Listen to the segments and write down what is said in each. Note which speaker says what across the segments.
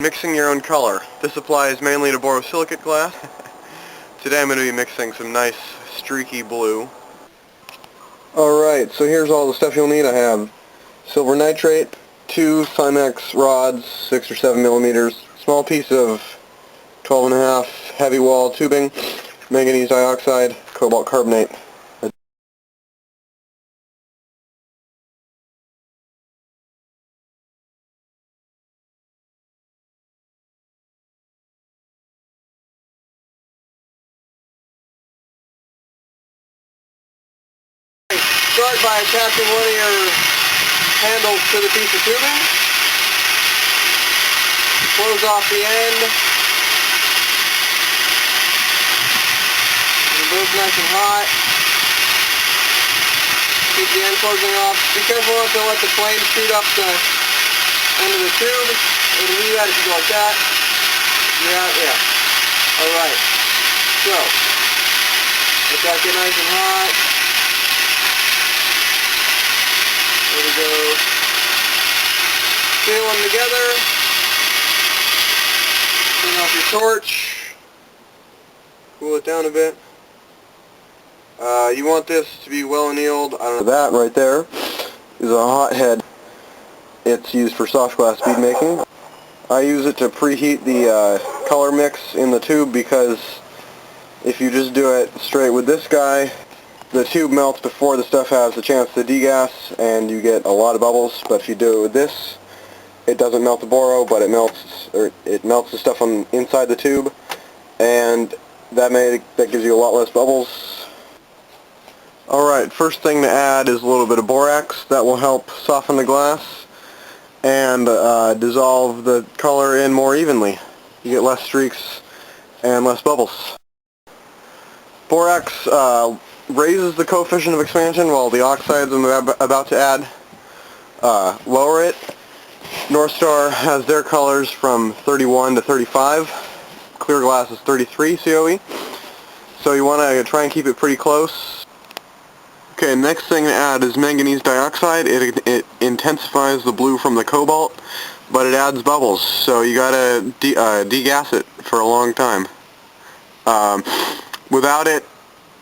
Speaker 1: Mixing your own color. This applies mainly to borosilicate glass. Today I'm going to be mixing some nice streaky blue. Alright, so here's all the stuff you'll need. I have silver nitrate, 2 Cymex rods, 6 or 7 millimeters, small piece of 12.5 heavy wall tubing, manganese dioxide, cobalt carbonate. Start by attaching one of your handles to the piece of tubing. Close off the end. And both nice and hot. Keep the end closing off. Be careful not to let the flame shoot up the end of the tube. It'll leave that if you go like that. Yeah. Alright. So, let that get nice and hot. There we go. Seal them together. Turn off your torch. Cool it down a bit. You want this to be well annealed. I don't know. That right there is a hot head. It's used for soft glass bead making. I use it to preheat the color mix in the tube because if you just do it straight with this guy, the tube melts before the stuff has a chance to degas and you get a lot of bubbles. But if you do it with this, it doesn't melt the boro, but it melts the stuff on inside the tube, and that gives you a lot less bubbles. Alright, first thing to add is a little bit of borax. That will help soften the glass and dissolve the color in more evenly. You get less streaks and less bubbles. Borax raises the coefficient of expansion, while the oxides I'm about to add lower it. North Star has their colors from 31 to 35. Clear glass is 33 COE. So you want to try and keep it pretty close. Okay, next thing to add is manganese dioxide. It intensifies the blue from the cobalt, but it adds bubbles, so you gotta degas it for a long time. Without it,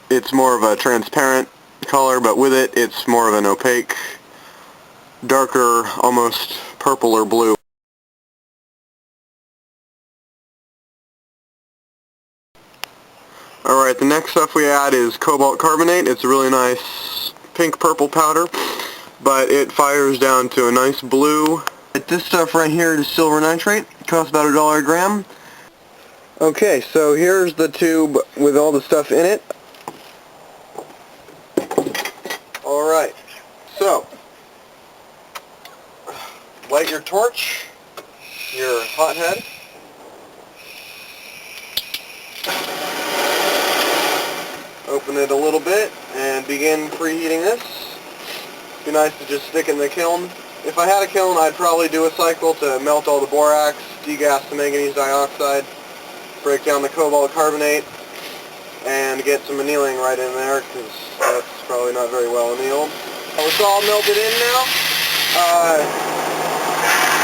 Speaker 1: it's more of a transparent color, but with it, it's more of an opaque, darker, almost purple or blue. Alright, the next stuff we add is cobalt carbonate. It's a really nice pink-purple powder, but it fires down to a nice blue. This stuff right here is silver nitrate. It costs about $1 a gram. Okay, so here's the tube with all the stuff in it. Alright, so light your torch, your hothead. Open it a little bit and begin preheating this. It'd be nice to just stick it in the kiln. If I had a kiln, I'd probably do a cycle to melt all the borax, degas the manganese dioxide, break down the cobalt carbonate, and get some annealing right in there, because that's probably not very well annealed. It's all melted in now.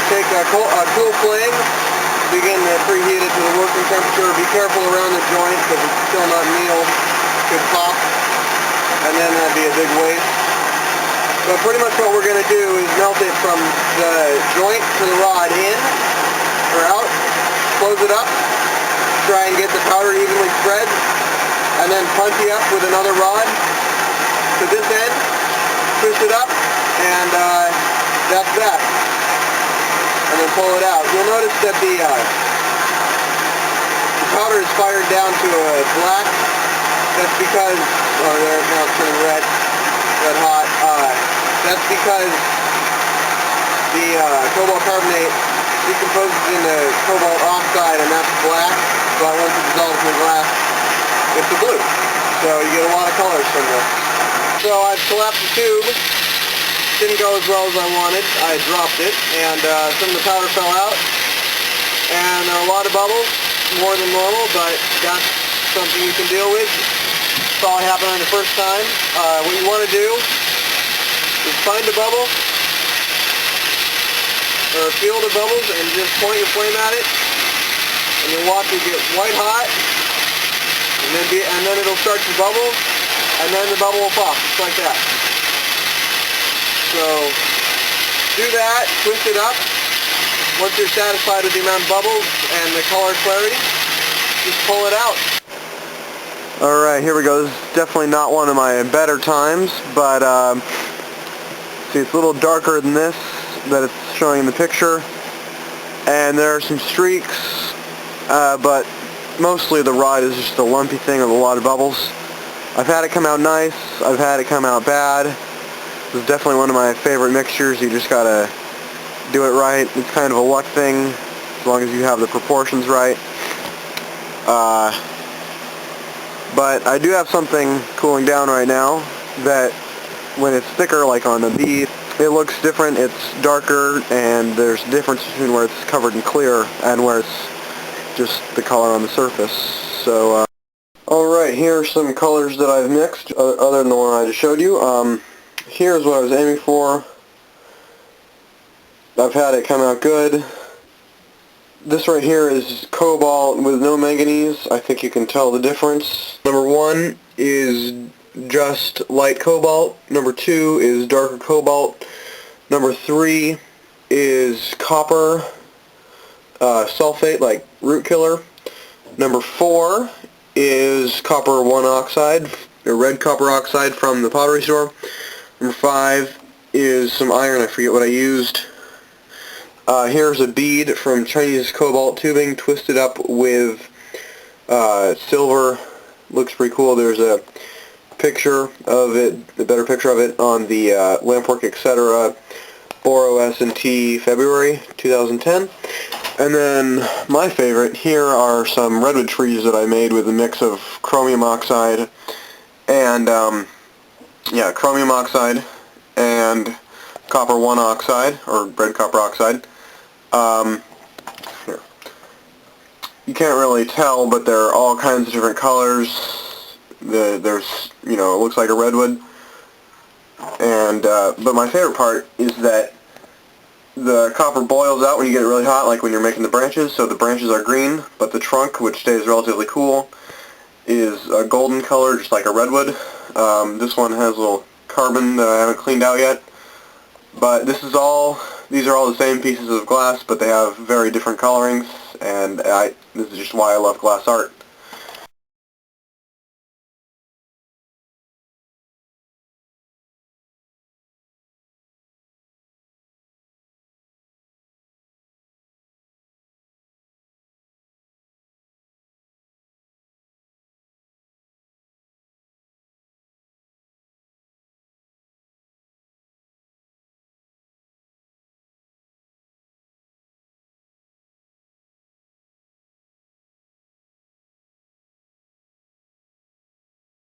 Speaker 1: Take a cool flame, begin to preheat it to the working temperature. Be careful around the joint because it's still not annealed. It could pop, and then that'd be a big waste. But pretty much what we're going to do is melt it from the joint to the rod in, or out, close it up, try and get the powder evenly spread, and then punch it up with another rod to this end, push it up, and that's that. And then pull it out. You'll notice that the powder is fired down to a black. That's because, oh there, now it's turning red hot. That's because the cobalt carbonate decomposes into cobalt oxide, and that's black, but once it dissolves in the glass, it's a blue. So you get a lot of colors from this. So I've collapsed the tube. Didn't go as well as I wanted. I dropped it, and some of the powder fell out, and there are a lot of bubbles, more than normal, but that's something you can deal with. Probably happened on the first time. What you want to do is find a bubble, or a field of bubbles, and just point your flame at it, and you'll watch it get white hot, and then it'll start to bubble, and then the bubble will pop, just like that. So do that, twist it up. Once you're satisfied with the amount of bubbles and the color clarity, just pull it out. Alright, here we go. This is definitely not one of my better times, but see, it's a little darker than this that it's showing in the picture, and there are some streaks, but mostly the rod is just a lumpy thing with a lot of bubbles. I've had it come out nice, I've had it come out bad. This is definitely one of my favorite mixtures. You just gotta do it right. It's kind of a luck thing, as long as you have the proportions right. But I do have something cooling down right now that when it's thicker, like on a bead, it looks different, it's darker, and there's a difference between where it's covered in clear and where it's just the color on the surface. So, alright, here are some colors that I've mixed, other than the one I just showed you. Here's what I was aiming for. I've had it come out good. This right here is cobalt with no manganese. I think you can tell the difference. Number 1 is just light cobalt. Number 2 is darker cobalt. Number 3 is copper sulfate, like root killer. Number 4 is copper 1 oxide, or red copper oxide from the pottery store. Number 5 is some iron. I forget what I used. Here's a bead from Chinese cobalt tubing twisted up with silver. Looks pretty cool. There's a picture of it, a better picture of it on the Lampwork Etc. Borosilicate February 2010. And then my favorite, here are some redwood trees that I made with a mix of chromium oxide and chromium oxide and copper 1 oxide, or red copper oxide. Here. You can't really tell, but there are all kinds of different colors. There's, it looks like a redwood. And, but my favorite part is that the copper boils out when you get it really hot, like when you're making the branches, so the branches are green, but the trunk, which stays relatively cool, is a golden color, just like a redwood. This one has a little carbon that I haven't cleaned out yet. But these are all the same pieces of glass, but they have very different colorings, and this is just why I love glass art.